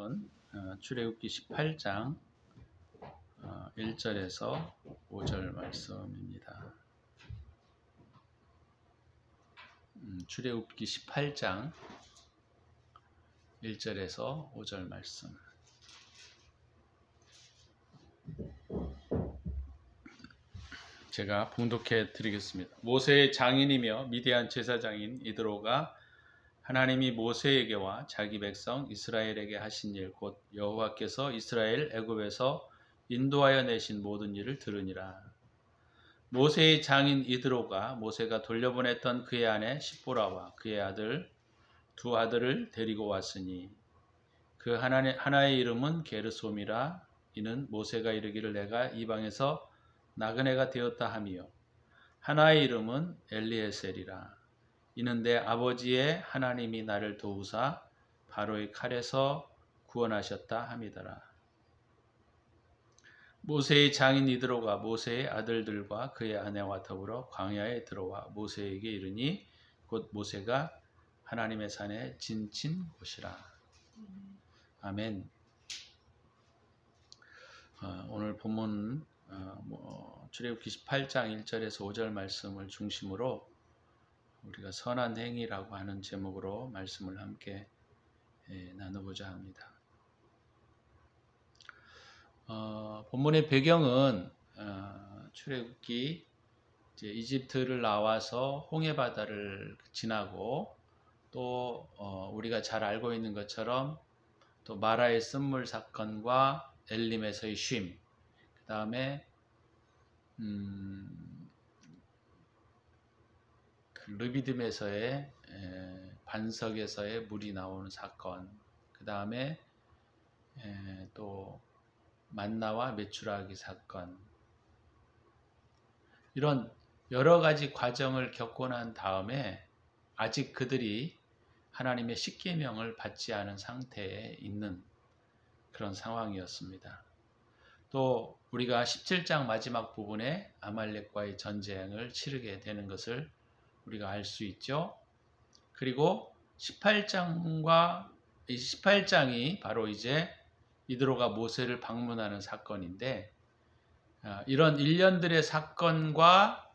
말씀은 출애굽기 18장 1절에서 5절 말씀입니다. 출애굽기 18장 1절에서 5절 말씀. 제가 봉독해 드리겠습니다. 모세의 장인이며 미디안 제사장인 이드로가 하나님이 모세에게와 자기 백성 이스라엘에게 하신 일 곧 여호와께서 이스라엘 애굽에서 인도하여 내신 모든 일을 들으니라. 모세의 장인 이드로가 모세가 돌려보냈던 그의 아내 십보라와 그의 두 아들을 데리고 왔으니 그 하나의 이름은 게르솜이라. 이는 모세가 이르기를 내가 이방에서 나그네가 되었다 하며 하나의 이름은 엘리에셀이라. 이는 내 아버지의 하나님이 나를 도우사 바로의 칼에서 구원하셨다 함이더라. 모세의 장인 이드로가 모세의 아들들과 그의 아내와 더불어 광야에 들어와 모세에게 이르니 곧 모세가 하나님의 산에 진친 곳이라. 아멘. 오늘 본문 출애굽기 18장 1절에서 5절 말씀을 중심으로 우리가 선한 행위라고 하는 제목으로 말씀을 함께 나누고자 합니다. 본문의 배경은 출애굽기 이집트를 나와서 홍해바다를 지나고 또 우리가 잘 알고 있는 것처럼 또 마라의 쓴물 사건과 엘림에서의 쉼, 그 다음에 르비딤에서의 반석에서의 물이 나오는 사건, 그 다음에 또 만나와 메추라기 사건, 이런 여러 가지 과정을 겪고 난 다음에 아직 그들이 하나님의 십계명을 받지 않은 상태에 있는 그런 상황이었습니다. 또 우리가 17장 마지막 부분에 아말렉과의 전쟁을 치르게 되는 것을 우리가 알 수 있죠. 그리고 18장이 바로 이제 이드로가 모세를 방문하는 사건인데, 이런 일련들의 사건과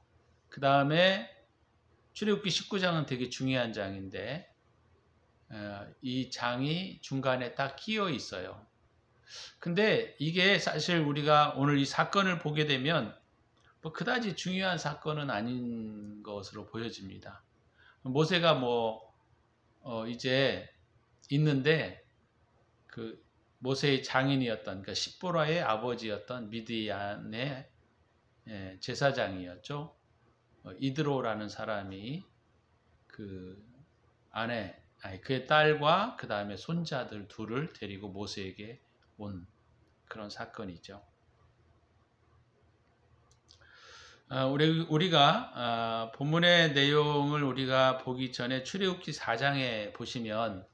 그 다음에 출애굽기 19장은 되게 중요한 장인데 이 장이 중간에 딱 끼어 있어요. 근데 이게 사실 우리가 오늘 이 사건을 보게 되면 뭐 그다지 중요한 사건은 아닌 것으로 보여집니다. 모세가 이제 있는데 그 모세의 장인이었던, 그러니까 십보라의 아버지였던 미디안의 제사장이었죠. 이드로라는 사람이 그의 딸과 그 다음에 손자들 둘을 데리고 모세에게 온 그런 사건이죠. 우리가 본문의 내용을 우리가 보기 전에 출애굽기 4장에 보시면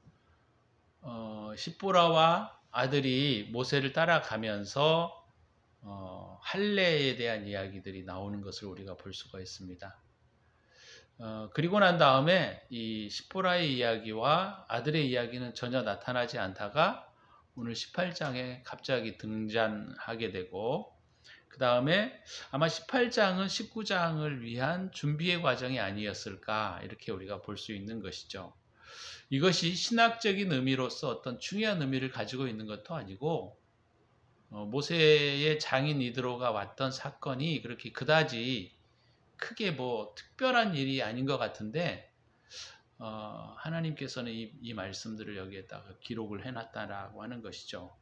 십보라와 아들이 모세를 따라가면서 할례에 대한 이야기들이 나오는 것을 우리가 볼 수가 있습니다. 그리고 난 다음에 이 십보라의 이야기와 아들의 이야기는 전혀 나타나지 않다가 오늘 18장에 갑자기 등장하게 되고, 그 다음에 아마 18장은 19장을 위한 준비의 과정이 아니었을까, 이렇게 우리가 볼 수 있는 것이죠. 이것이 신학적인 의미로서 어떤 중요한 의미를 가지고 있는 것도 아니고, 모세의 장인 이드로가 왔던 사건이 그렇게 그다지 크게 특별한 일이 아닌 것 같은데, 하나님께서는 이 말씀들을 여기에다가 기록을 해놨다라고 하는 것이죠.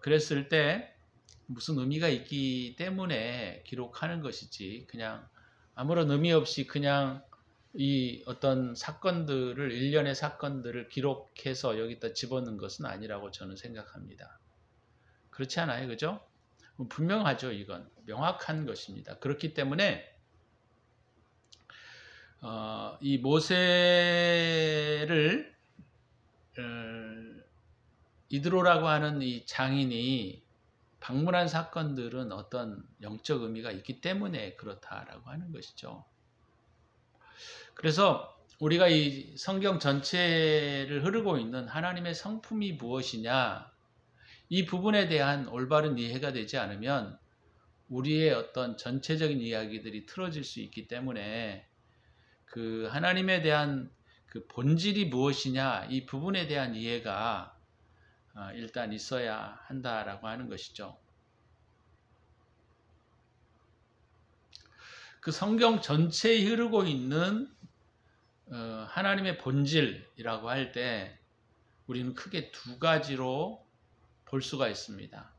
그랬을 때 무슨 의미가 있기 때문에 기록하는 것이지, 그냥 아무런 의미 없이 그냥 이 어떤 사건들을, 일련의 사건들을 기록해서 여기다 집어넣은 것은 아니라고 저는 생각합니다. 그렇지 않아요? 그죠? 분명하죠. 이건 명확한 것입니다. 그렇기 때문에 이 모세를 이드로라고 하는 이 장인이 방문한 사건들은 어떤 영적 의미가 있기 때문에 그렇다라고 하는 것이죠. 그래서 우리가 이 성경 전체를 흐르고 있는 하나님의 성품이 무엇이냐, 이 부분에 대한 올바른 이해가 되지 않으면 우리의 어떤 전체적인 이야기들이 틀어질 수 있기 때문에 그 하나님에 대한 그 본질이 무엇이냐, 이 부분에 대한 이해가 일단 있어야 한다라고 하는 것이죠. 그 성경 전체에 흐르고 있는 하나님의 본질이라고 할 때 우리는 크게 두 가지로 볼 수가 있습니다.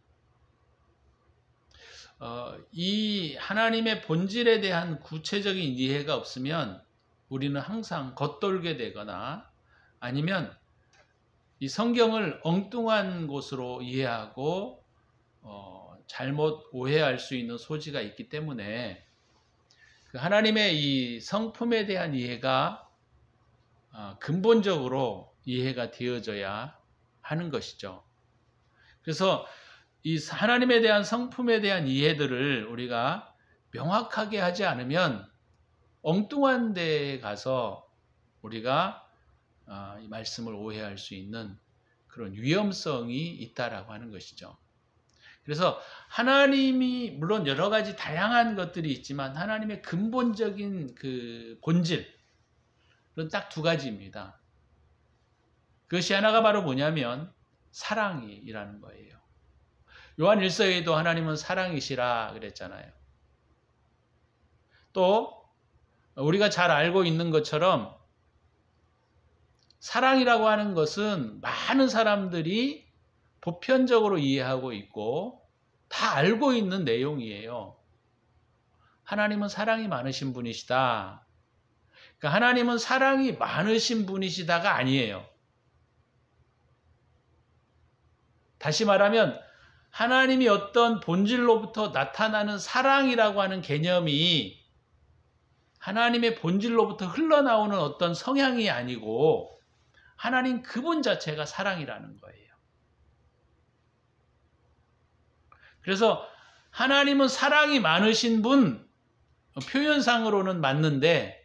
이 하나님의 본질에 대한 구체적인 이해가 없으면 우리는 항상 겉돌게 되거나 아니면 이 성경을 엉뚱한 것으로 이해하고 잘못 오해할 수 있는 소지가 있기 때문에 그 하나님의 이 성품에 대한 이해가 근본적으로 이해가 되어져야 하는 것이죠. 그래서 이 하나님에 대한 성품에 대한 이해들을 우리가 명확하게 하지 않으면 엉뚱한 데에 가서 우리가 이 말씀을 오해할 수 있는 그런 위험성이 있다라고 하는 것이죠. 그래서 하나님이 물론 여러 가지 다양한 것들이 있지만 하나님의 근본적인 그 본질은 딱 두 가지입니다. 그것이 하나가 바로 뭐냐면 사랑이라는 거예요. 요한 1서에도 하나님은 사랑이시라 그랬잖아요. 또 우리가 잘 알고 있는 것처럼 사랑이라고 하는 것은 많은 사람들이 보편적으로 이해하고 있고 다 알고 있는 내용이에요. 하나님은 사랑이 많으신 분이시다. 그러니까 하나님은 사랑이 많으신 분이시다가 아니에요. 다시 말하면 하나님이 어떤 본질로부터 나타나는 사랑이라고 하는 개념이 하나님의 본질로부터 흘러나오는 어떤 성향이 아니고 하나님 그분 자체가 사랑이라는 거예요. 그래서 하나님은 사랑이 많으신 분, 표현상으로는 맞는데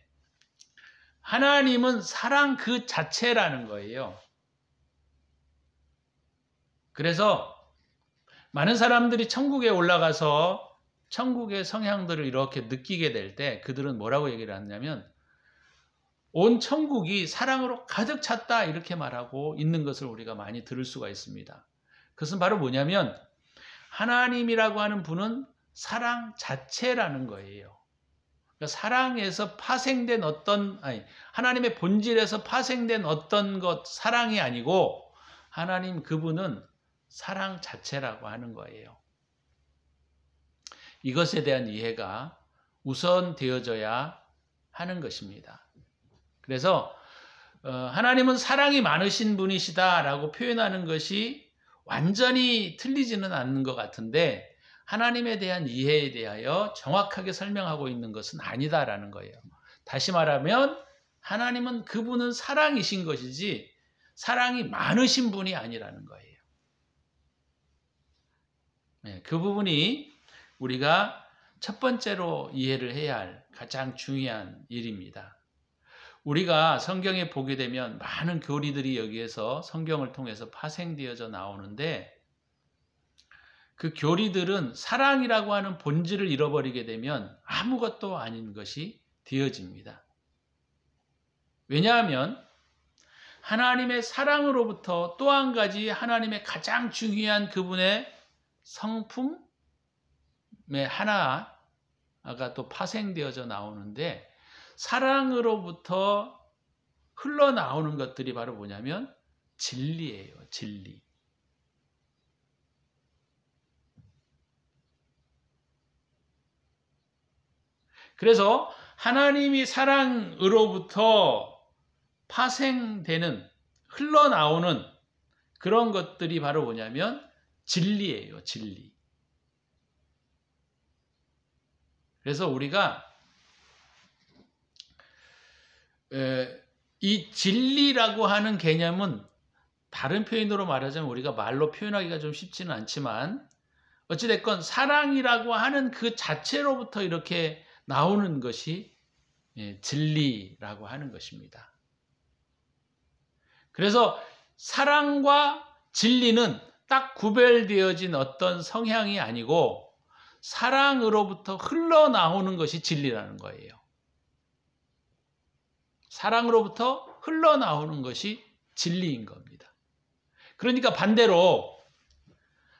하나님은 사랑 그 자체라는 거예요. 그래서 많은 사람들이 천국에 올라가서 천국의 성향들을 이렇게 느끼게 될 때 그들은 뭐라고 얘기를 하냐면 온 천국이 사랑으로 가득 찼다 이렇게 말하고 있는 것을 우리가 많이 들을 수가 있습니다. 그것은 바로 뭐냐면 하나님이라고 하는 분은 사랑 자체라는 거예요. 그러니까 사랑에서 파생된 하나님의 본질에서 파생된 어떤 것, 사랑이 아니고 하나님 그분은 사랑 자체라고 하는 거예요. 이것에 대한 이해가 우선 되어져야 하는 것입니다. 그래서 하나님은 사랑이 많으신 분이시다라고 표현하는 것이 완전히 틀리지는 않는 것 같은데 하나님에 대한 이해에 대하여 정확하게 설명하고 있는 것은 아니다라는 거예요. 다시 말하면 하나님은 그분은 사랑이신 것이지 사랑이 많으신 분이 아니라는 거예요. 그 부분이 우리가 첫 번째로 이해를 해야 할 가장 중요한 일입니다. 우리가 성경에 보게 되면 많은 교리들이 여기에서 성경을 통해서 파생되어져 나오는데 그 교리들은 사랑이라고 하는 본질을 잃어버리게 되면 아무것도 아닌 것이 되어집니다. 왜냐하면 하나님의 사랑으로부터 또 한 가지 하나님의 가장 중요한 그분의 성품의 하나가 또 파생되어져 나오는데 사랑으로부터 흘러나오는 것들이 바로 뭐냐면 진리예요. 진리. 그래서 하나님이 사랑으로부터 파생되는 흘러나오는 그런 것들이 바로 뭐냐면 진리예요. 진리. 그래서 우리가 이 진리라고 하는 개념은 다른 표현으로 말하자면 우리가 말로 표현하기가 좀 쉽지는 않지만 어찌됐건 사랑이라고 하는 그 자체로부터 이렇게 나오는 것이 진리라고 하는 것입니다. 그래서 사랑과 진리는 딱 구별되어진 어떤 성향이 아니고 사랑으로부터 흘러나오는 것이 진리라는 거예요. 사랑으로부터 흘러나오는 것이 진리인 겁니다. 그러니까 반대로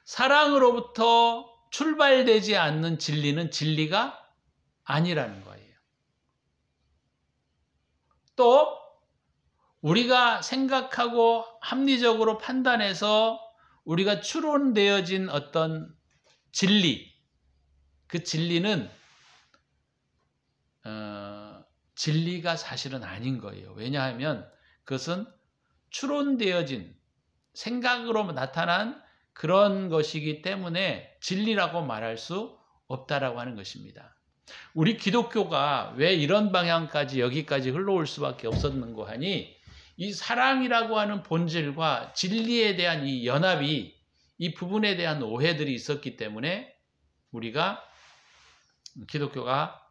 사랑으로부터 출발되지 않는 진리는 진리가 아니라는 거예요. 또 우리가 생각하고 합리적으로 판단해서 우리가 추론되어진 어떤 진리, 그 진리는 진리가 사실은 아닌 거예요. 왜냐하면 그것은 추론되어진 생각으로 나타난 그런 것이기 때문에 진리라고 말할 수 없다라고 하는 것입니다. 우리 기독교가 왜 이런 방향까지 여기까지 흘러올 수밖에 없었는고 하니 이 사랑이라고 하는 본질과 진리에 대한 이 연합이 이 부분에 대한 오해들이 있었기 때문에 우리가 기독교가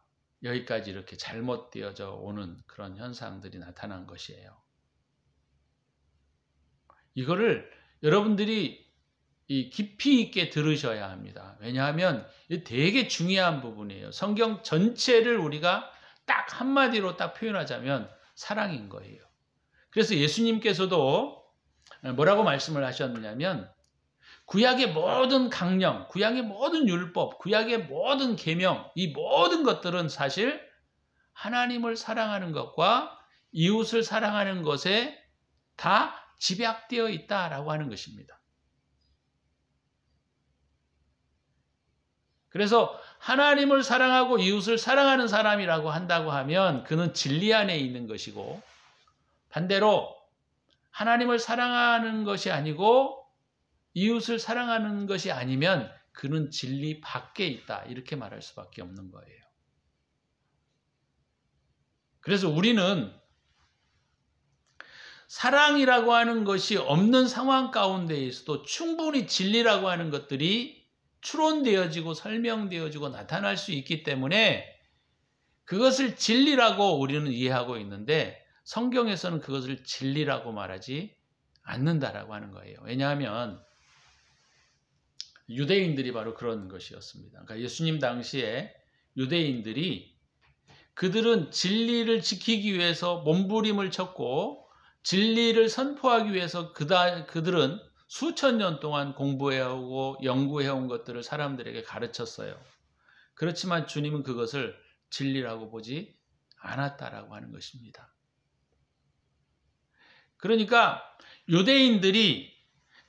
여기까지 이렇게 잘못되어져 오는 그런 현상들이 나타난 것이에요. 이거를 여러분들이 깊이 있게 들으셔야 합니다. 왜냐하면 이게 되게 중요한 부분이에요. 성경 전체를 우리가 딱 한마디로 딱 표현하자면 사랑인 거예요. 그래서 예수님께서도 뭐라고 말씀을 하셨느냐면 구약의 모든 강령, 구약의 모든 율법, 구약의 모든 계명, 이 모든 것들은 사실 하나님을 사랑하는 것과 이웃을 사랑하는 것에 다 집약되어 있다라고 하는 것입니다. 그래서 하나님을 사랑하고 이웃을 사랑하는 사람이라고 한다고 하면 그는 진리 안에 있는 것이고, 반대로 하나님을 사랑하는 것이 아니고 이웃을 사랑하는 것이 아니면 그는 진리 밖에 있다, 이렇게 말할 수밖에 없는 거예요. 그래서 우리는 사랑이라고 하는 것이 없는 상황 가운데에서도 충분히 진리라고 하는 것들이 추론되어지고 설명되어지고 나타날 수 있기 때문에 그것을 진리라고 우리는 이해하고 있는데 성경에서는 그것을 진리라고 말하지 않는다라고 하는 거예요. 왜냐하면 유대인들이 바로 그런 것이었습니다. 그러니까 예수님 당시에 유대인들이 그들은 진리를 지키기 위해서 몸부림을 쳤고 진리를 선포하기 위해서 그들은 수천 년 동안 공부해오고 연구해온 것들을 사람들에게 가르쳤어요. 그렇지만 주님은 그것을 진리라고 보지 않았다라고 하는 것입니다. 그러니까 유대인들이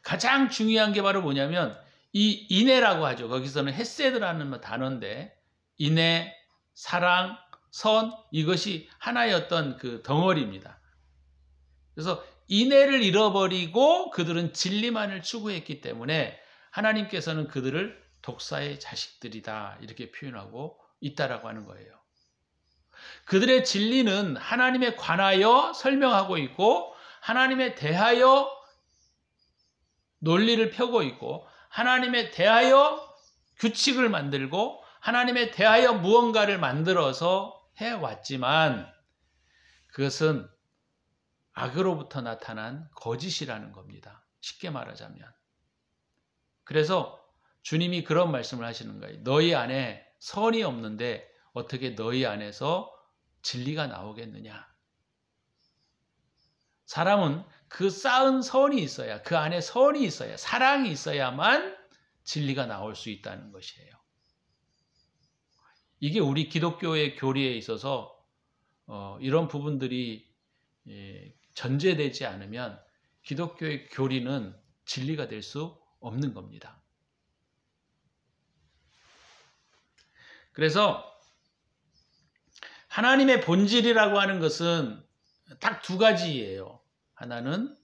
가장 중요한 게 바로 뭐냐면 이 인애라고 하죠. 거기서는 헤세드라는 단어인데 인애, 사랑, 선, 이것이 하나의 어떤 그 덩어리입니다. 그래서 인애를 잃어버리고 그들은 진리만을 추구했기 때문에 하나님께서는 그들을 독사의 자식들이다, 이렇게 표현하고 있다라고 하는 거예요. 그들의 진리는 하나님에 관하여 설명하고 있고 하나님에 대하여 논리를 펴고 있고 하나님에 대하여 규칙을 만들고 하나님에 대하여 무언가를 만들어서 해왔지만 그것은 악으로부터 나타난 거짓이라는 겁니다. 쉽게 말하자면. 그래서 주님이 그런 말씀을 하시는 거예요. 너희 안에 선이 없는데 어떻게 너희 안에서 진리가 나오겠느냐. 사람은 그 쌓은 선이 있어야, 그 안에 선이 있어야, 사랑이 있어야만 진리가 나올 수 있다는 것이에요. 이게 우리 기독교의 교리에 있어서 이런 부분들이 전제되지 않으면 기독교의 교리는 진리가 될 수 없는 겁니다. 그래서 하나님의 본질이라고 하는 것은 딱 두 가지예요. 하나는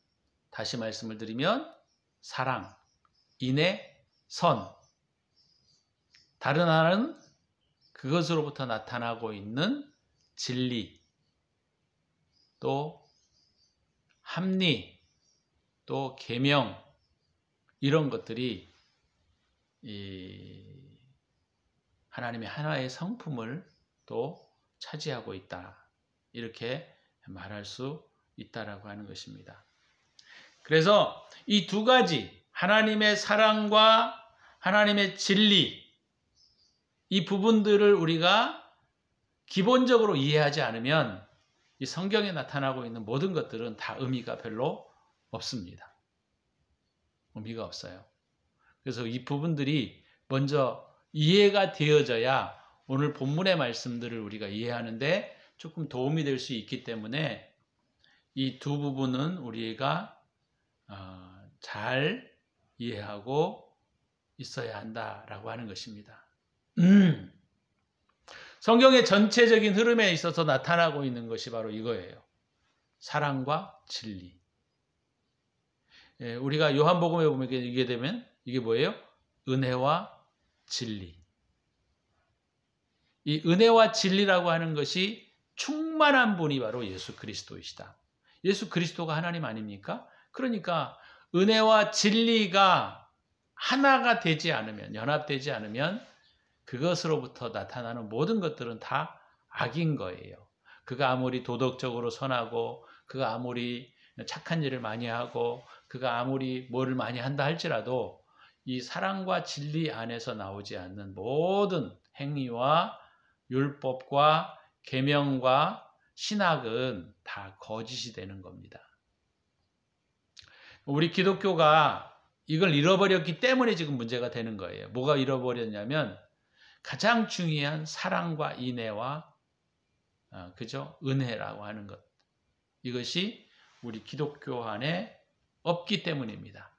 다시 말씀을 드리면 사랑, 인애, 선. 다른 하나는 그것으로부터 나타나고 있는 진리, 또 합리, 또 계명, 이런 것들이 이 하나님의 하나의 성품을 또 차지하고 있다, 이렇게 말할 수 있다라고 하는 것입니다. 그래서 이 두 가지, 하나님의 사랑과 하나님의 진리, 이 부분들을 우리가 기본적으로 이해하지 않으면 이 성경에 나타나고 있는 모든 것들은 다 의미가 별로 없습니다. 의미가 없어요. 그래서 이 부분들이 먼저 이해가 되어져야 오늘 본문의 말씀들을 우리가 이해하는데 조금 도움이 될 수 있기 때문에 이 두 부분은 우리가 잘 이해하고 있어야 한다라고 하는 것입니다. 성경의 전체적인 흐름에 있어서 나타나고 있는 것이 바로 이거예요. 사랑과 진리. 우리가 요한복음에 보면 이게 되면 이게 뭐예요? 은혜와 진리. 이 은혜와 진리라고 하는 것이 충만한 분이 바로 예수 그리스도이시다. 예수 그리스도가 하나님 아닙니까? 그러니까 은혜와 진리가 하나가 되지 않으면, 연합되지 않으면 그것으로부터 나타나는 모든 것들은 다 악인 거예요. 그가 아무리 도덕적으로 선하고 그가 아무리 착한 일을 많이 하고 그가 아무리 뭐를 많이 한다 할지라도 이 사랑과 진리 안에서 나오지 않는 모든 행위와 율법과 계명과 신학은 다 거짓이 되는 겁니다. 우리 기독교가 이걸 잃어버렸기 때문에 지금 문제가 되는 거예요. 뭐가 잃어버렸냐면 가장 중요한 사랑과 인애와 그죠? 은혜라고 하는 것. 이것이 우리 기독교 안에 없기 때문입니다.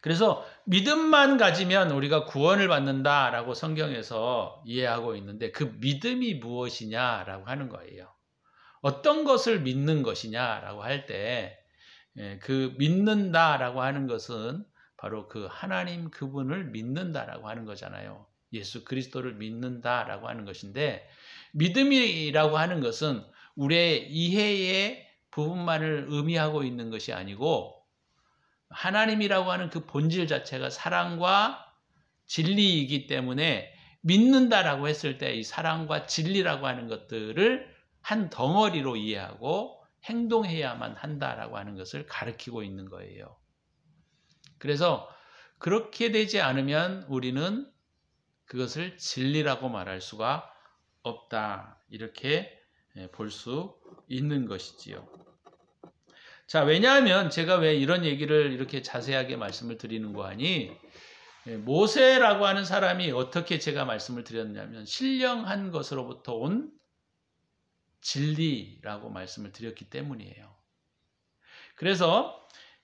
그래서 믿음만 가지면 우리가 구원을 받는다라고 성경에서 이해하고 있는데 그 믿음이 무엇이냐라고 하는 거예요. 어떤 것을 믿는 것이냐라고 할 때 그 믿는다라고 하는 것은 바로 그 하나님 그분을 믿는다라고 하는 거잖아요. 예수 그리스도를 믿는다라고 하는 것인데 믿음이라고 하는 것은 우리의 이해의 부분만을 의미하고 있는 것이 아니고 하나님이라고 하는 그 본질 자체가 사랑과 진리이기 때문에 믿는다라고 했을 때 이 사랑과 진리라고 하는 것들을 한 덩어리로 이해하고 행동해야만 한다라고 하는 것을 가르치고 있는 거예요. 그래서 그렇게 되지 않으면 우리는 그것을 진리라고 말할 수가 없다. 이렇게 볼 수 있는 것이지요. 자, 왜냐하면 제가 왜 이런 얘기를 이렇게 자세하게 말씀을 드리는 거 하니 모세라고 하는 사람이 어떻게 제가 말씀을 드렸냐면 신령한 것으로부터 온 진리라고 말씀을 드렸기 때문이에요. 그래서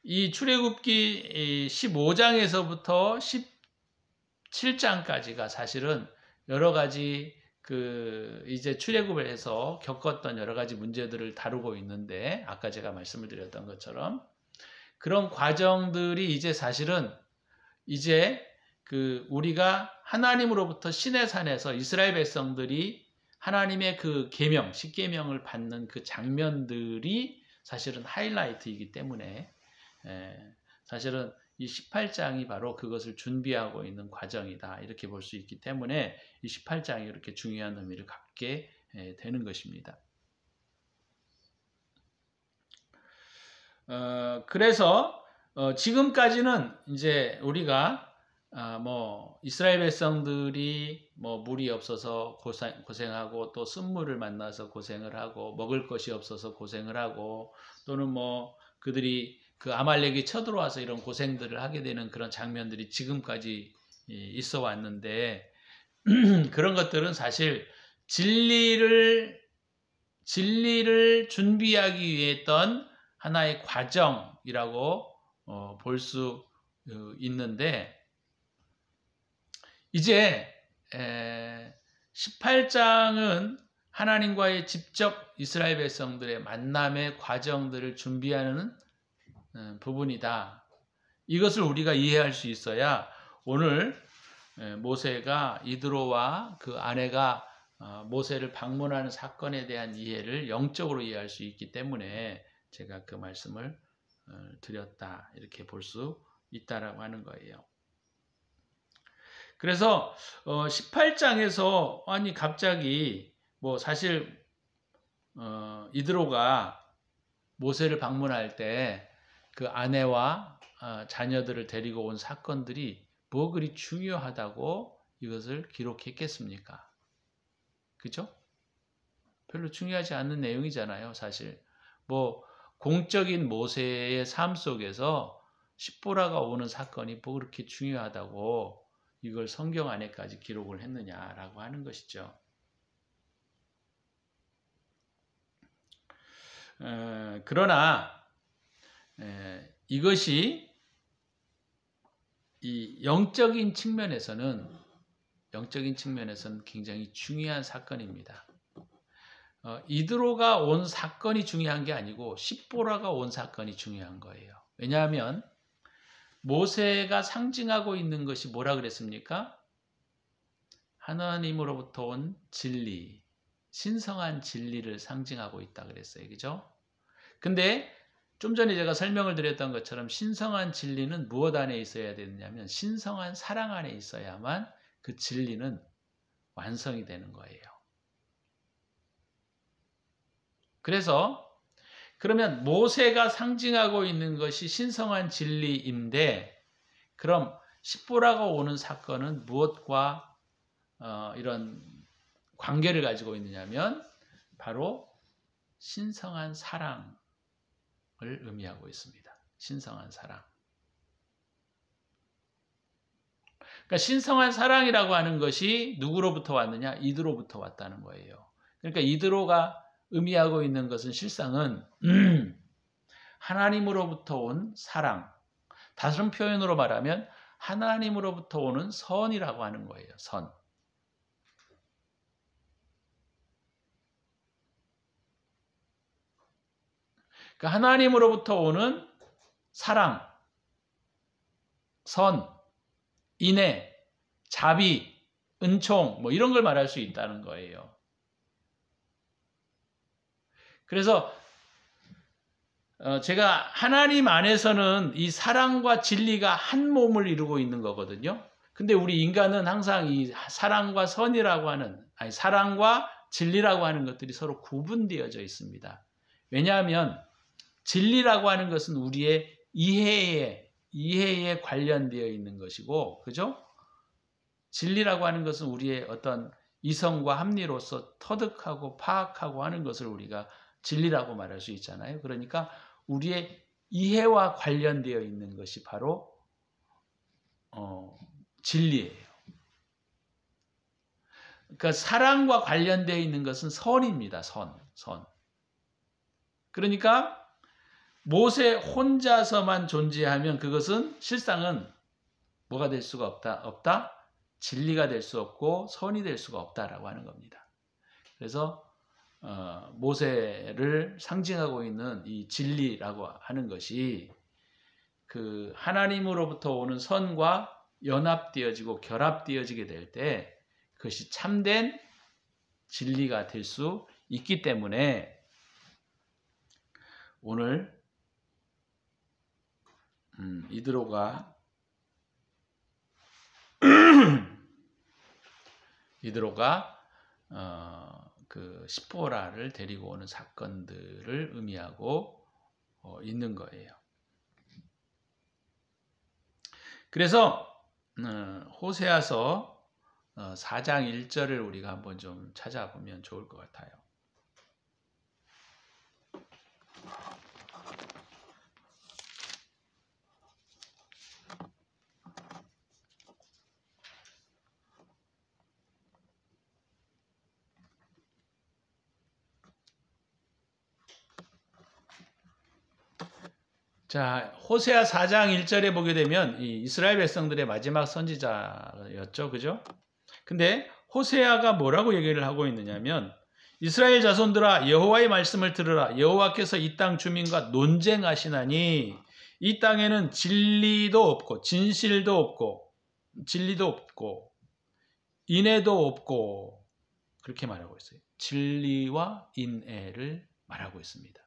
이 출애굽기 15장에서부터 17장까지가 사실은 여러 가지 이제 출애굽을 해서 겪었던 여러 가지 문제들을 다루고 있는데 아까 제가 말씀을 드렸던 것처럼 그런 과정들이 이제 사실은 이제 우리가 하나님으로부터 시내 산에서 이스라엘 백성들이 하나님의 그 계명, 십계명을 받는 그 장면들이 사실은 하이라이트이기 때문에 사실은 이 18장이 바로 그것을 준비하고 있는 과정이다. 이렇게 볼 수 있기 때문에 이 18장이 이렇게 중요한 의미를 갖게 되는 것입니다. 그래서 지금까지는 이제 우리가 이스라엘 백성들이 물이 없어서 고생하고 또 쓴물을 만나서 고생을 하고 먹을 것이 없어서 고생을 하고 또는 그들이 그 아말렉이 쳐들어와서 이런 고생들을 하게 되는 그런 장면들이 지금까지 있어 왔는데 그런 것들은 사실 진리를 준비하기 위해 했던 하나의 과정이라고 볼 수 있는데 이제 18장은 하나님과의 직접 이스라엘 백성들의 만남의 과정들을 준비하는 부분이다. 이것을 우리가 이해할 수 있어야 오늘 모세가 이드로와 그 아내가 모세를 방문하는 사건에 대한 이해를 영적으로 이해할 수 있기 때문에 제가 그 말씀을 드렸다. 이렇게 볼 수 있다라고 하는 거예요. 그래서 18장에서 아니 갑자기 뭐 사실 이드로가 모세를 방문할 때 그 아내와 자녀들을 데리고 온 사건들이 뭐 그리 중요하다고 이것을 기록했겠습니까? 그죠? 별로 중요하지 않는 내용이잖아요, 사실. 뭐 공적인 모세의 삶 속에서 십보라가 오는 사건이 뭐 그렇게 중요하다고 이걸 성경 안에까지 기록을 했느냐라고 하는 것이죠. 그러나 이것이 이 영적인 측면에서는 굉장히 중요한 사건입니다. 이드로가 온 사건이 중요한 게 아니고 십보라가 온 사건이 중요한 거예요. 왜냐하면 모세가 상징하고 있는 것이 뭐라 그랬습니까? 하나님으로부터 온 진리, 신성한 진리를 상징하고 있다 그랬어요. 그죠? 근데 좀 전에 제가 설명을 드렸던 것처럼 신성한 진리는 무엇 안에 있어야 되느냐면 신성한 사랑 안에 있어야만 그 진리는 완성이 되는 거예요. 그래서 그러면 모세가 상징하고 있는 것이 신성한 진리인데 그럼 십보라가 오는 사건은 무엇과 이런 관계를 가지고 있느냐면 바로 신성한 사랑을 의미하고 있습니다. 신성한 사랑. 그러니까 신성한 사랑이라고 하는 것이 누구로부터 왔느냐? 이드로부터 왔다는 거예요. 그러니까 이드로가 의미하고 있는 것은 실상은 하나님으로부터 온 사랑. 다른 표현으로 말하면 하나님으로부터 오는 선이라고 하는 거예요. 선. 그러니까 하나님으로부터 오는 사랑, 선, 인애, 자비, 은총 뭐 이런 걸 말할 수 있다는 거예요. 그래서 제가 하나님 안에서는 이 사랑과 진리가 한 몸을 이루고 있는 거거든요. 근데 우리 인간은 항상 이 사랑과 선이라고 하는, 아니 사랑과 진리라고 하는 것들이 서로 구분되어져 있습니다. 왜냐하면 진리라고 하는 것은 우리의 이해에 관련되어 있는 것이고, 그죠? 진리라고 하는 것은 우리의 어떤 이성과 합리로서 터득하고 파악하고 하는 것을 우리가 진리라고 말할 수 있잖아요. 그러니까 우리의 이해와 관련되어 있는 것이 바로 진리예요. 그러니까 사랑과 관련되어 있는 것은 선입니다. 선. 그러니까 모세 혼자서만 존재하면 그것은 실상은 뭐가 될 수가 없다? 진리가 될 수 없고 선이 될 수가 없다라고 하는 겁니다. 그래서 모세를 상징하고 있는 이 진리라고 하는 것이 그 하나님으로부터 오는 선과 연합되어지고 결합되어지게 될 때 그것이 참된 진리가 될 수 있기 때문에 오늘 이드로가 그 십보라를 데리고 오는 사건들을 의미하고 있는 거예요. 그래서 호세아서 4장 1절을 우리가 한번 좀 찾아보면 좋을 것 같아요. 자, 호세아 4장 1절에 보게 되면 이 이스라엘 백성들의 마지막 선지자였죠. 그죠? 근데 호세아가 뭐라고 얘기를 하고 있느냐면 이스라엘 자손들아 여호와의 말씀을 들으라. 여호와께서 이 땅 주민과 논쟁하시나니 이 땅에는 진리도 없고 진실도 없고 인애도 없고 그렇게 말하고 있어요. 진리와 인애를 말하고 있습니다.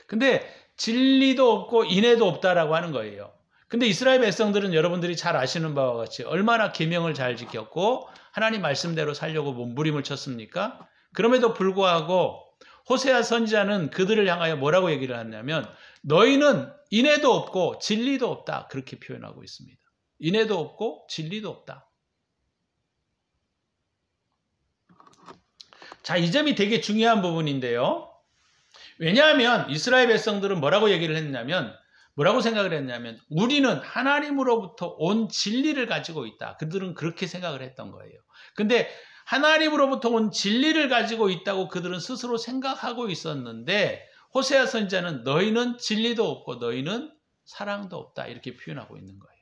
근데 진리도 없고 인애도 없다라고 하는 거예요. 근데 이스라엘 백성들은 여러분들이 잘 아시는 바와 같이 얼마나 계명을 잘 지켰고 하나님 말씀대로 살려고 몸부림을 쳤습니까? 그럼에도 불구하고 호세아 선지자는 그들을 향하여 뭐라고 얘기를 하냐면 너희는 인애도 없고 진리도 없다. 그렇게 표현하고 있습니다. 인애도 없고 진리도 없다. 자, 이 점이 되게 중요한 부분인데요. 왜냐하면 이스라엘 백성들은 뭐라고 얘기를 했냐면 뭐라고 생각을 했냐면 우리는 하나님으로부터 온 진리를 가지고 있다. 그들은 그렇게 생각을 했던 거예요. 근데 하나님으로부터 온 진리를 가지고 있다고 그들은 스스로 생각하고 있었는데 호세아 선지자는 너희는 진리도 없고 너희는 사랑도 없다. 이렇게 표현하고 있는 거예요.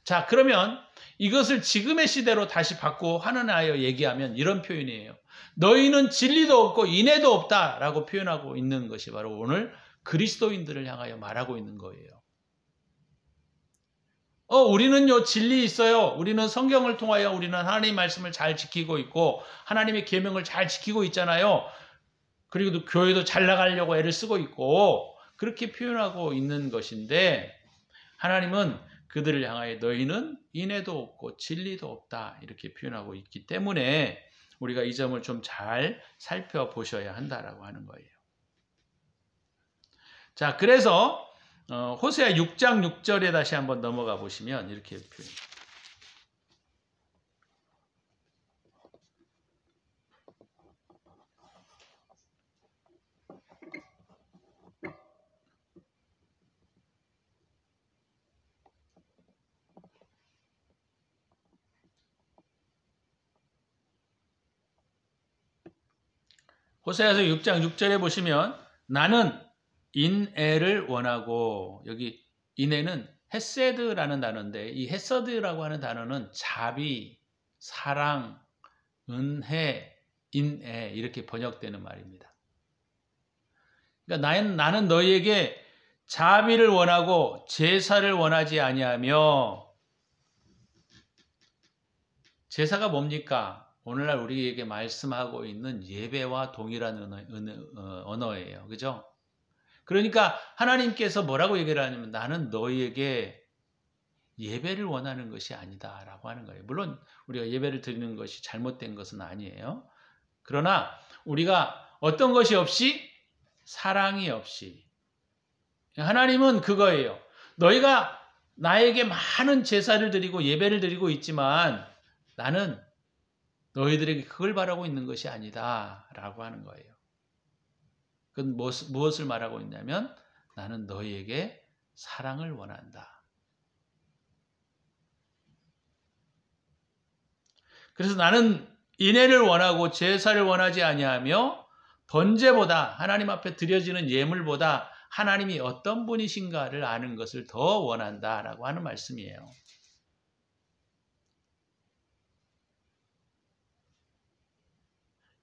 자, 그러면 이것을 지금의 시대로 다시 바꾸어 환원하여 얘기하면 이런 표현이에요. 너희는 진리도 없고 인애도 없다라고 표현하고 있는 것이 바로 오늘 그리스도인들을 향하여 말하고 있는 거예요. 우리는요, 진리 있어요. 우리는 성경을 통하여 우리는 하나님의 말씀을 잘 지키고 있고 하나님의 계명을 잘 지키고 있잖아요. 그리고 교회도 잘 나가려고 애를 쓰고 있고 그렇게 표현하고 있는 것인데 하나님은 그들을 향하여 너희는 인애도 없고 진리도 없다 이렇게 표현하고 있기 때문에 우리가 이 점을 좀 잘 살펴보셔야 한다라고 하는 거예요. 자, 그래서 호세아 6장 6절에 다시 한번 넘어가 보시면 이렇게 표현합니다. 호세아서 6장 6절에 보시면 나는 인애를 원하고 여기 인애는 헤세드라는 단어인데 이 헤서드라고 하는 단어는 자비, 사랑, 은혜, 인애 이렇게 번역되는 말입니다. 그러니까 나는 너희에게 자비를 원하고 제사를 원하지 아니하며 제사가 뭡니까? 오늘날 우리에게 말씀하고 있는 예배와 동일한 언어예요. 그죠? 그러니까 하나님께서 뭐라고 얘기를 하냐면 나는 너희에게 예배를 원하는 것이 아니다 라고 하는 거예요. 물론 우리가 예배를 드리는 것이 잘못된 것은 아니에요. 그러나 우리가 어떤 것이 없이 사랑이 없이 하나님은 그거예요. 너희가 나에게 많은 제사를 드리고 예배를 드리고 있지만 나는 너희들에게 그걸 바라고 있는 것이 아니다 라고 하는 거예요. 그건 무엇을 말하고 있냐면 나는 너희에게 사랑을 원한다. 그래서 나는 인애를 원하고 제사를 원하지 아니하며 번제보다 하나님 앞에 드려지는 예물보다 하나님이 어떤 분이신가를 아는 것을 더 원한다라고 하는 말씀이에요.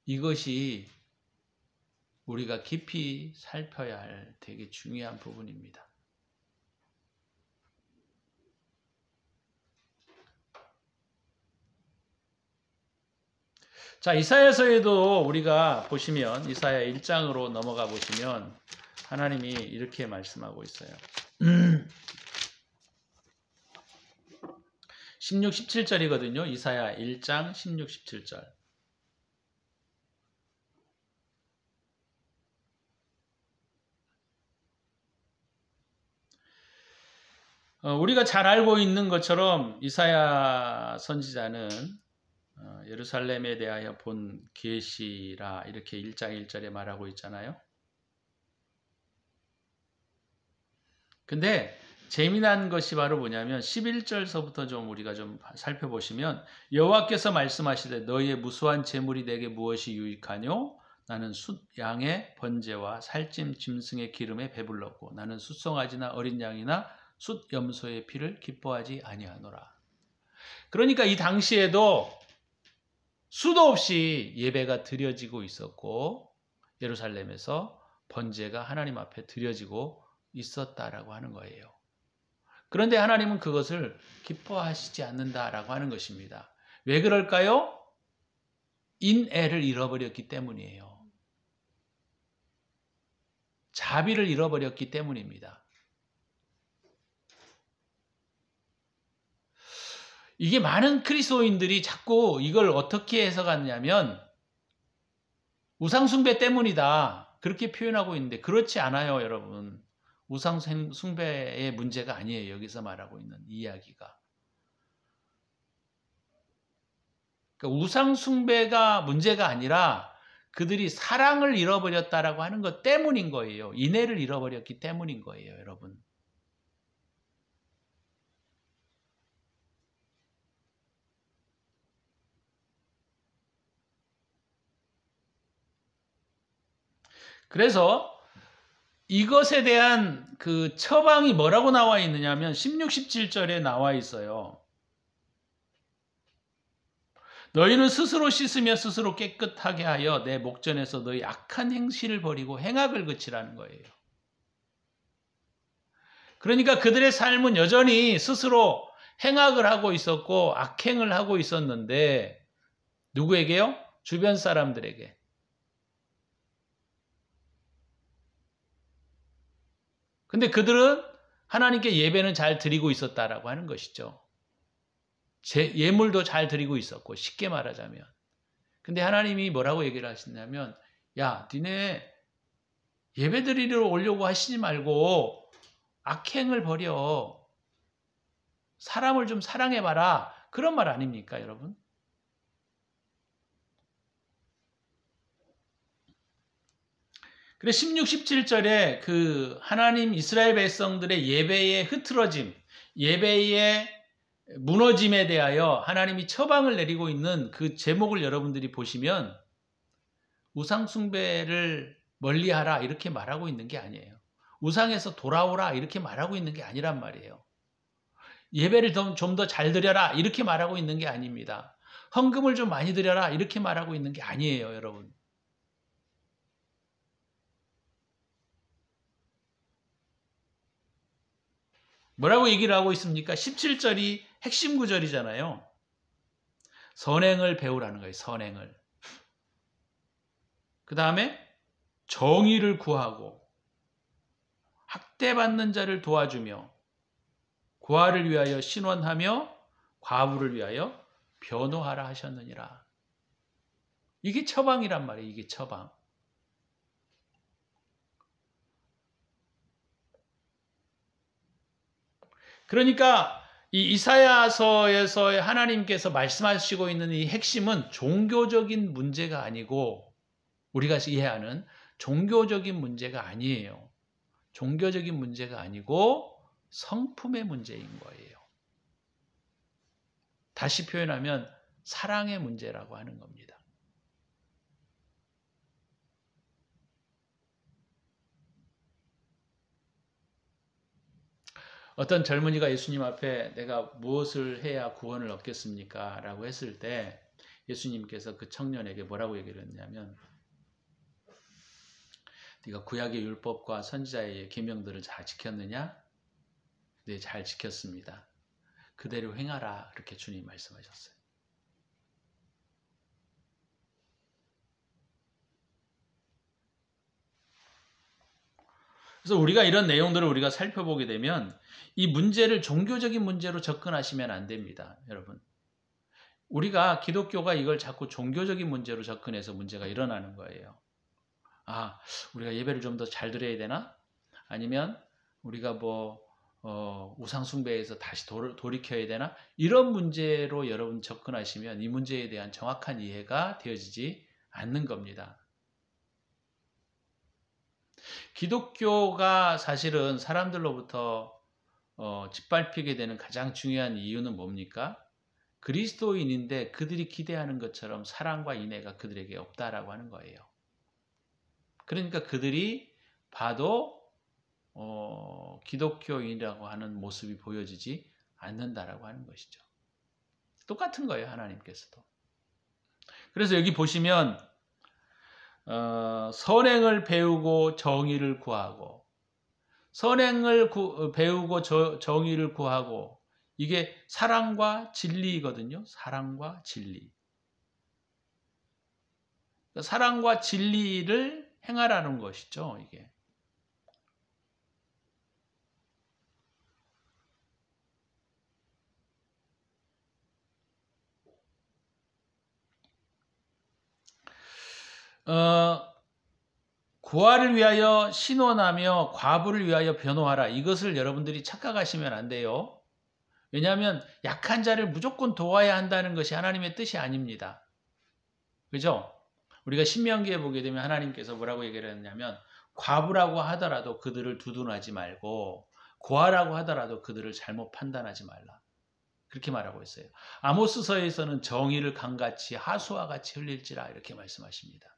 이것이 우리가 깊이 살펴야 할 되게 중요한 부분입니다. 자, 이사야서에도 우리가 보시면 이사야 1장으로 넘어가 보시면 하나님이 이렇게 말씀하고 있어요. 16, 17절이거든요. 이사야 1장 16, 17절. 우리가 잘 알고 있는 것처럼 이사야 선지자는 예루살렘에 대하여 본 계시라 이렇게 1장 1절에 말하고 있잖아요. 근데 재미난 것이 바로 뭐냐면 11절서부터 좀 우리가 좀 살펴보시면 여호와께서 말씀하시되 너희의 무수한 재물이 내게 무엇이 유익하뇨? 나는 숫 양의 번제와 살찜 짐승의 기름에 배불렀고 나는 숫송아지나 어린 양이나 숫 염소의 피를 기뻐하지 아니하노라. 그러니까 이 당시에도 수도 없이 예배가 드려지고 있었고 예루살렘에서 번제가 하나님 앞에 드려지고 있었다라고 하는 거예요. 그런데 하나님은 그것을 기뻐하시지 않는다라고 하는 것입니다. 왜 그럴까요? 인애를 잃어버렸기 때문이에요. 자비를 잃어버렸기 때문입니다. 이게 많은 그리스도인들이 자꾸 이걸 어떻게 해석하냐면 우상숭배 때문이다. 그렇게 표현하고 있는데 그렇지 않아요, 여러분. 우상숭배의 문제가 아니에요. 여기서 말하고 있는 이야기가. 그러니까 우상숭배가 문제가 아니라 그들이 사랑을 잃어버렸다라고 하는 것 때문인 거예요. 인애를 잃어버렸기 때문인 거예요, 여러분. 그래서 이것에 대한 그 처방이 뭐라고 나와 있느냐면 16, 17절에 나와 있어요. 너희는 스스로 씻으며 스스로 깨끗하게 하여 내 목전에서 너희 악한 행실을 버리고 행악을 그치라는 거예요. 그러니까 그들의 삶은 여전히 스스로 행악을 하고 있었고 악행을 하고 있었는데 누구에게요? 주변 사람들에게. 근데 그들은 하나님께 예배는 잘 드리고 있었다라고 하는 것이죠. 예물도 잘 드리고 있었고 쉽게 말하자면. 근데 하나님이 뭐라고 얘기를 하시냐면 야, 니네 예배 드리러 오려고 하시지 말고 악행을 버려. 사람을 좀 사랑해봐라. 그런 말 아닙니까, 여러분? 그래 16, 17절에 그 하나님 이스라엘 백성들의 예배의 흐트러짐, 예배의 무너짐에 대하여 하나님이 처방을 내리고 있는 그 제목을 여러분들이 보시면 우상 숭배를 멀리하라 이렇게 말하고 있는 게 아니에요. 우상에서 돌아오라 이렇게 말하고 있는 게 아니란 말이에요. 예배를 좀 더 잘 드려라 이렇게 말하고 있는 게 아닙니다. 헌금을 좀 많이 드려라 이렇게 말하고 있는 게 아니에요, 여러분. 뭐라고 얘기를 하고 있습니까? 17절이 핵심 구절이잖아요. 선행을 배우라는 거예요. 선행을. 그 다음에 정의를 구하고 학대받는 자를 도와주며 고아를 위하여 신원하며 과부를 위하여 변호하라 하셨느니라. 이게 처방이란 말이에요. 이게 처방. 그러니까 이 이사야서에서 하나님께서 말씀하시고 있는 이 핵심은 종교적인 문제가 아니고 우리가 이해하는 종교적인 문제가 아니에요. 종교적인 문제가 아니고 성품의 문제인 거예요. 다시 표현하면 사랑의 문제라고 하는 겁니다. 어떤 젊은이가 예수님 앞에 내가 무엇을 해야 구원을 얻겠습니까? 라고 했을 때 예수님께서 그 청년에게 뭐라고 얘기를 했냐면 네가 구약의 율법과 선지자의 계명들을 잘 지켰느냐? 네, 잘 지켰습니다. 그대로 행하라. 그렇게 주님 말씀하셨어요. 그래서 우리가 이런 내용들을 우리가 살펴보게 되면 이 문제를 종교적인 문제로 접근하시면 안 됩니다. 여러분. 우리가 기독교가 이걸 자꾸 종교적인 문제로 접근해서 문제가 일어나는 거예요. 아, 우리가 예배를 좀 더 잘 드려야 되나? 아니면 우리가 우상 숭배에서 다시 돌이켜야 되나? 이런 문제로 여러분 접근하시면 이 문제에 대한 정확한 이해가 되어지지 않는 겁니다. 기독교가 사실은 사람들로부터 짓밟히게 되는 가장 중요한 이유는 뭡니까? 그리스도인인데 그들이 기대하는 것처럼 사랑과 인애가 그들에게 없다라고 하는 거예요. 그러니까 그들이 봐도 기독교인이라고 하는 모습이 보여지지 않는다라고 하는 것이죠. 똑같은 거예요, 하나님께서도. 그래서 여기 보시면 선행을 배우고 정의를 구하고 선행을 배우고 정의를 구하고 이게 사랑과 진리거든요. 사랑과 진리. 사랑과 진리를 행하라는 것이죠. 이게. 고아를 위하여 신원하며 과부를 위하여 변호하라. 이것을 여러분들이 착각하시면 안 돼요. 왜냐하면 약한 자를 무조건 도와야 한다는 것이 하나님의 뜻이 아닙니다. 그죠? 우리가 신명기에 보게 되면 하나님께서 뭐라고 얘기를 했냐면 과부라고 하더라도 그들을 두둔하지 말고 고아라고 하더라도 그들을 잘못 판단하지 말라. 그렇게 말하고 있어요. 아모스서에서는 정의를 강같이 하수와 같이 흘릴지라 이렇게 말씀하십니다.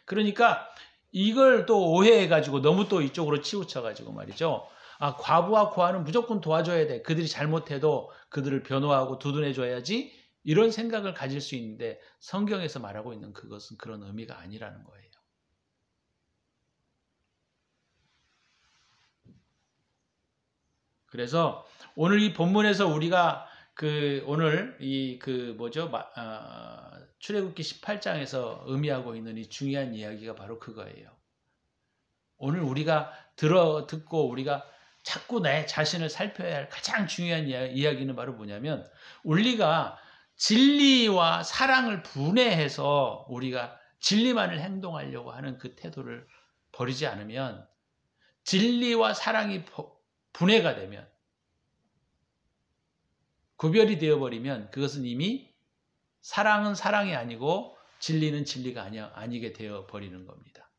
그러니까 이걸 또 오해해가지고 너무 또 이쪽으로 치우쳐가지고 말이죠. 아, 과부와 고아는 무조건 도와줘야 돼. 그들이 잘못해도 그들을 변호하고 두둔해줘야지. 이런 생각을 가질 수 있는데 성경에서 말하고 있는 그것은 그런 의미가 아니라는 거예요. 그래서 오늘 이 본문에서 우리가 오늘 출애굽기 18장에서 의미하고 있는 이 중요한 이야기가 바로 그거예요. 오늘 우리가 듣고 우리가 자꾸 내 자신을 살펴야 할 가장 중요한 이야기는 바로 뭐냐면 우리가 진리와 사랑을 분해해서 우리가 진리만을 행동하려고 하는 그 태도를 버리지 않으면 진리와 사랑이 분해가 되면 구별이 되어버리면 그것은 이미 사랑은 사랑이 아니고 진리는 진리가 아니게 되어버리는 겁니다.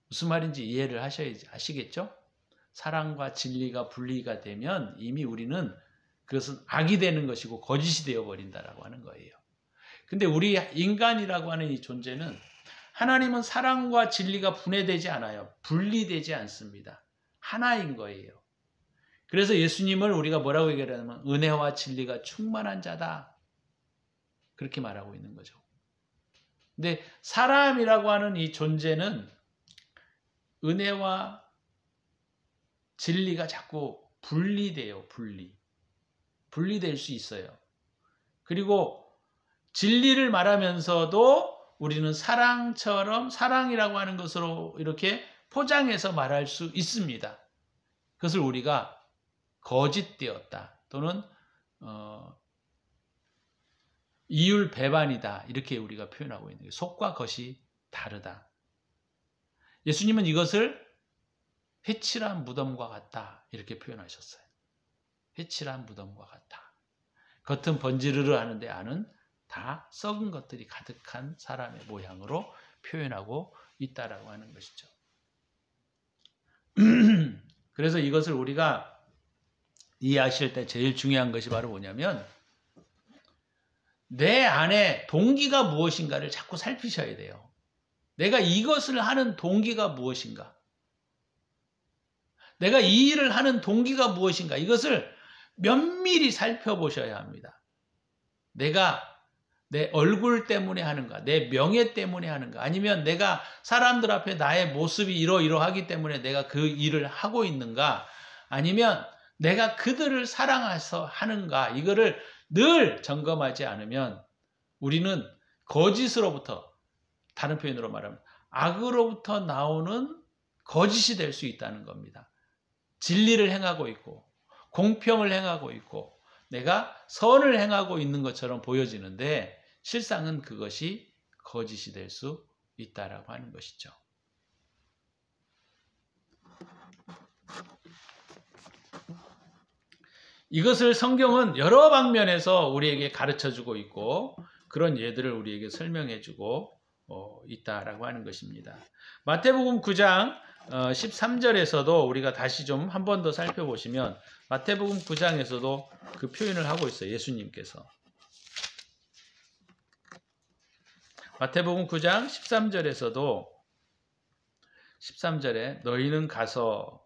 무슨 말인지 이해를 하시겠죠? 사랑과 진리가 분리가 되면 이미 우리는 그것은 악이 되는 것이고 거짓이 되어버린다라고 하는 거예요. 근데 우리 인간이라고 하는 이 존재는 하나님은 사랑과 진리가 분해되지 않아요. 분리되지 않습니다. 하나인 거예요. 그래서 예수님을 우리가 뭐라고 얘기하냐면 은혜와 진리가 충만한 자다. 그렇게 말하고 있는 거죠. 근데 사람이라고 하는 이 존재는 은혜와 진리가 자꾸 분리돼요. 분리될 수 있어요. 그리고 진리를 말하면서도 우리는 사랑처럼 사랑이라고 하는 것으로 이렇게 포장해서 말할 수 있습니다. 그것을 우리가 거짓되었다 또는 이율배반이다 이렇게 우리가 표현하고 있는 거예요. 속과 겉이 다르다. 예수님은 이것을 회칠한 무덤과 같다 이렇게 표현하셨어요. 회칠한 무덤과 같다. 겉은 번지르르 하는데 안은 다 썩은 것들이 가득한 사람의 모양으로 표현하고 있다라고 하는 것이죠. 그래서 이것을 우리가 이해하실 때 제일 중요한 것이 바로 뭐냐면 내 안에 동기가 무엇인가를 자꾸 살피셔야 돼요. 내가 이것을 하는 동기가 무엇인가? 내가 이 일을 하는 동기가 무엇인가? 이것을 면밀히 살펴보셔야 합니다. 내가 내 얼굴 때문에 하는가? 내 명예 때문에 하는가? 아니면 내가 사람들 앞에 나의 모습이 이러이러하기 때문에 내가 그 일을 하고 있는가? 아니면 내가 그들을 사랑해서 하는가? 이거를 늘 점검하지 않으면 우리는 거짓으로부터, 다른 표현으로 말하면 악으로부터 나오는 거짓이 될 수 있다는 겁니다. 진리를 행하고 있고 공평을 행하고 있고 내가 선을 행하고 있는 것처럼 보여지는데 실상은 그것이 거짓이 될 수 있다라고 하는 것이죠. 이것을 성경은 여러 방면에서 우리에게 가르쳐주고 있고 그런 예들을 우리에게 설명해주고 있다라고 하는 것입니다. 마태복음 9장 13절에서도 우리가 다시 좀 한 번 더 살펴보시면 마태복음 9장에서도 그 표현을 하고 있어요. 예수님께서. 마태복음 9장 13절에서도 13절에 너희는 가서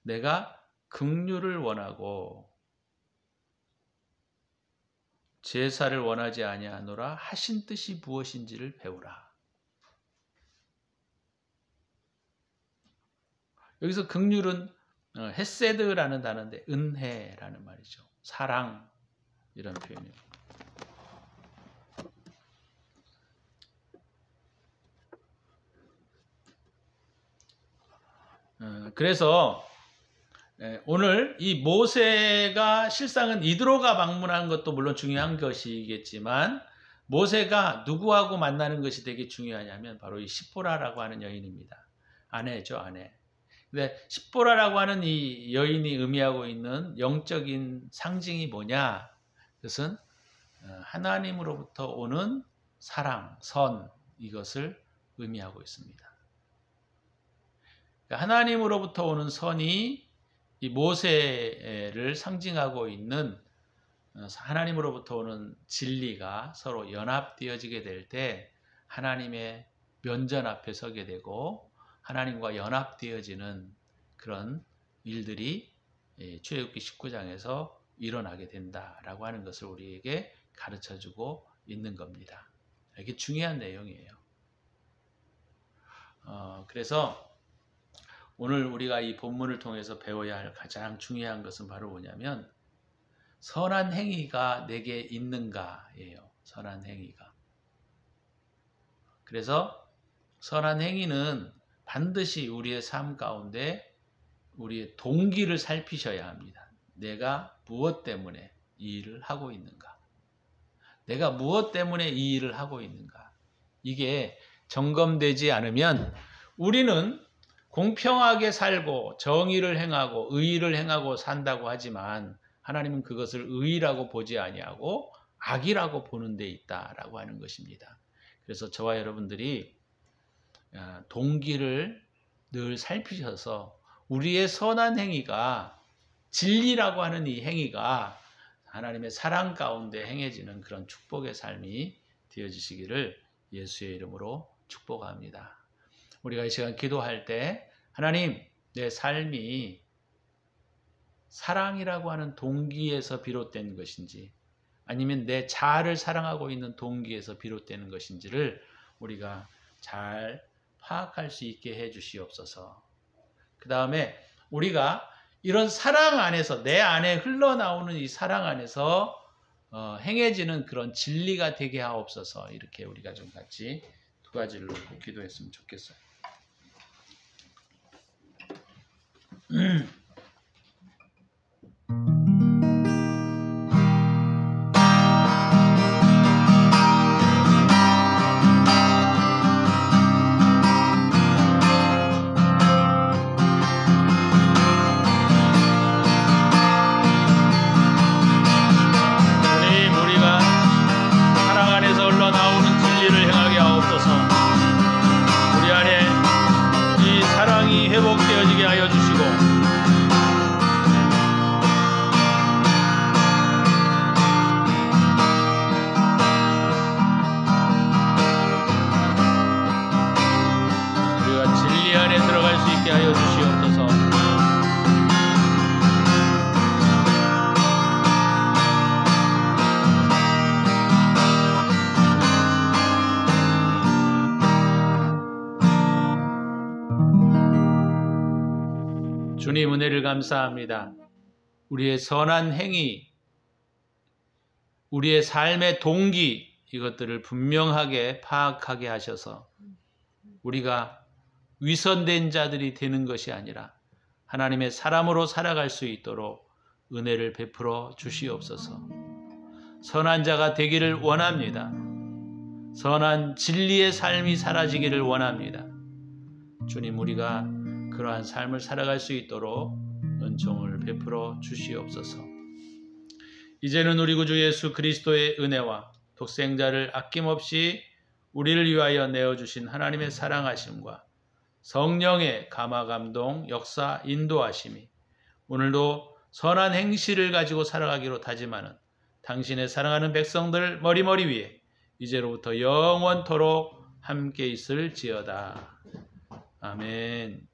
내가 긍휼을 원하고 제사를 원하지 아니하노라 하신 뜻이 무엇인지를 배우라. 여기서 긍휼은 헤세드라는 단어인데 은혜라는 말이죠. 사랑 이런 표현입니다. 그래서 오늘 이 모세가 실상은 이드로가 방문한 것도 물론 중요한 것이겠지만 모세가 누구하고 만나는 것이 되게 중요하냐면 바로 이 십보라라고 하는 여인입니다. 아내죠, 아내. 근데 십보라라고 하는 이 여인이 의미하고 있는 영적인 상징이 뭐냐? 그것은 하나님으로부터 오는 사랑, 선, 이것을 의미하고 있습니다. 그러니까 하나님으로부터 오는 선이 이 모세를 상징하고 있는 하나님으로부터 오는 진리가 서로 연합되어지게 될 때 하나님의 면전 앞에 서게 되고 하나님과 연합되어지는 그런 일들이 출애굽기 19장에서 일어나게 된다라고 하는 것을 우리에게 가르쳐주고 있는 겁니다. 이게 중요한 내용이에요. 그래서 오늘 우리가 이 본문을 통해서 배워야 할 가장 중요한 것은 바로 뭐냐면 선한 행위가 내게 있는가예요. 선한 행위가. 그래서 선한 행위는 반드시 우리의 삶 가운데 우리의 동기를 살피셔야 합니다. 내가 무엇 때문에 이 일을 하고 있는가? 내가 무엇 때문에 이 일을 하고 있는가? 이게 점검되지 않으면 우리는 공평하게 살고 정의를 행하고 의의를 행하고 산다고 하지만 하나님은 그것을 의의라고 보지 아니하고 악이라고 보는 데 있다라고 하는 것입니다. 그래서 저와 여러분들이 동기를 늘 살피셔서 우리의 선한 행위가 진리라고 하는 이 행위가 하나님의 사랑 가운데 행해지는 그런 축복의 삶이 되어지시기를 예수의 이름으로 축복합니다. 우리가 이 시간 기도할 때 하나님, 내 삶이 사랑이라고 하는 동기에서 비롯된 것인지 아니면 내 자아를 사랑하고 있는 동기에서 비롯되는 것인지를 우리가 잘 파악할 수 있게 해 주시옵소서. 그 다음에 우리가 이런 사랑 안에서 내 안에 흘러나오는 이 사랑 안에서 행해지는 그런 진리가 되게 하옵소서. 이렇게 우리가 좀 같이 두 가지를 놓고 기도했으면 좋겠어요. 회복되어지게 하여 주시고 우리가 진리 안에 들어갈 수 있게 하여 주시옵소서. 주님 은혜를 감사합니다. 우리의 선한 행위, 우리의 삶의 동기 이것들을 분명하게 파악하게 하셔서 우리가 위선된 자들이 되는 것이 아니라 하나님의 사람으로 살아갈 수 있도록 은혜를 베풀어 주시옵소서. 선한 자가 되기를 원합니다. 선한 진리의 삶이 사라지기를 원합니다. 주님, 우리가 그러한 삶을 살아갈 수 있도록 은총을 베풀어 주시옵소서. 이제는 우리 구주 예수 그리스도의 은혜와 독생자를 아낌없이 우리를 위하여 내어주신 하나님의 사랑하심과 성령의 감화감동, 역사, 인도하심이 오늘도 선한 행실을 가지고 살아가기로 다짐하는 당신의 사랑하는 백성들 머리머리 위에 이제로부터 영원토록 함께 있을지어다. 아멘.